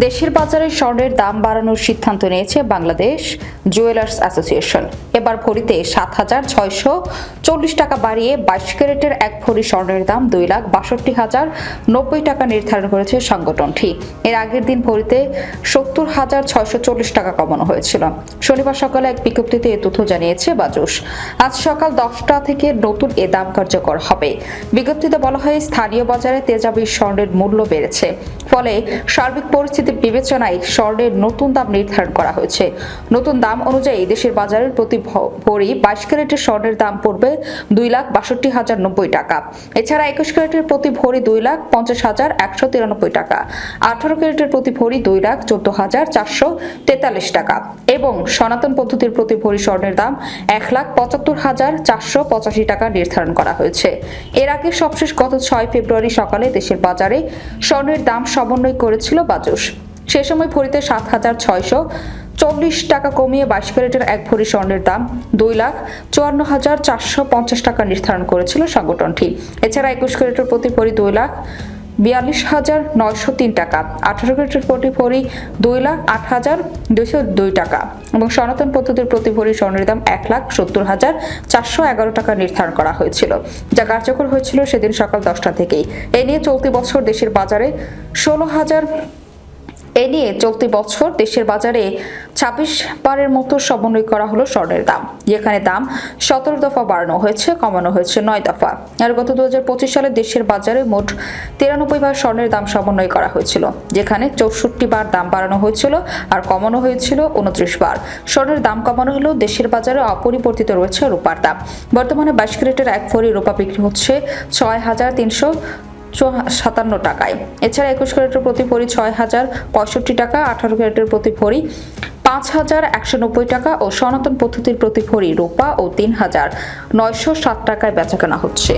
দেশের বাজারে স্বর্ণের দাম বাড়ানোর সিদ্ধান্ত নিয়েছে বাংলাদেশ জুয়েলার্স অ্যাসোসিয়েশন। এবার ভরিতে ৭,৬৪০ টাকা বাড়িয়ে ২২ ক্যারেটের এক ভরি স্বর্ণের দাম ২,৬২,০৯০ টাকা নির্ধারণ করেছে সংগঠনটি। এর আগের দিন ভরিতে ৭০,৬৪০ টাকা কমানো হয়েছিল। শনিবার সকালে এক বিজ্ঞপ্তিতে এ তথ্য জানিয়েছে বাজুস। আজ সকাল ১০টা থেকে নতুন এ দাম কার্যকর হবে। বিজ্ঞপ্তিতে বলা হয়, স্থানীয় বাজারে তেজাবি স্বর্ণের মূল্য বেড়েছে, ফলে সার্বিক পরিস্থিতি বিবেচনায় স্বর্ণের নতুন দাম নির্ধারণ করা হয়েছে। নতুন দাম অনুযায়ী দেশের বাজারের প্রতি ভরি ২২ ক্যারেটের স্বর্ণের দাম পড়বে ২,৬২,০৯০ টাকা। এছাড়া ২১ ক্যারেটের প্রতি ভরি ২,৫০,১৯৩ টাকা, ১৮ ক্যারেটের প্রতি ভরি ২,১৪,৪৪৩ টাকা এবং সনাতন পদ্ধতির প্রতি ভরি স্বর্ণের দাম ১,৭৫,৪৮৫ টাকা নির্ধারণ করা হয়েছে। এর আগে সবশেষ গত ৬ ফেব্রুয়ারি সকালে দেশের বাজারে স্বর্ণের দাম সমন্বয় করেছিল বাজুস। সে সময় ভরিতে ৭,৬৪০ টাকা কমিয়ে ২২ ক্যারেটের এক ভরি স্বর্ণের দাম ২,৫৪,৪৫০ টাকা নির্ধারণ করেছিল সংগঠনটি। এছাড়া ২১ ক্যারেটের প্রতি ভরি ২,৪২,৯০৩ টাকা, ১৮ ক্যারেটের প্রতি ভরি ২,০৮,২০২ টাকা এবং সনাতন পদ্ধতির প্রতি ভরি স্বর্ণের দাম ১,৭০,৪১১ টাকা নির্ধারণ করা হয়েছিল, যা কার্যকর হয়েছিল সেদিন সকাল ১০টা থেকেই। এ নিয়ে চলতি বছর দেশের বাজারে ২৬ বারের মতো সমন্বয় করা হলো স্বর্ণের দাম, যেখানে দাম ১৭ দফা বাড়ানো হয়েছে, কমানো হয়েছে ৯ দফা। আর গত ২০২৫ সালে দেশের বাজারে মোট ৯৩ বার স্বর্ণের দাম সমন্বয় করা হয়েছিল, যেখানে ৬৪ বার দাম বাড়ানো হয়েছিল আর কমানো হয়েছিল ২৯ বার। স্বর্ণের দাম কমানো হলেও দেশের বাজারে অপরিবর্তিত রয়েছে রূপার দাম। বর্তমানে ২২ ক্যারেটের এক ভরি রূপা বিক্রি হচ্ছে ৬,৩৫৭ টাকায়। এছাড়া ২১ ক্যারেটের প্রতি ভরি ৬,০৬৫ টাকা, ১৮ ক্যারেটের প্রতি ভরি ৫,১৯০ টাকা ও সনাতন পদ্ধতির প্রতি ভরি রূপা ও ৩,৯০৭ টাকায় বেচাকেনা হচ্ছে।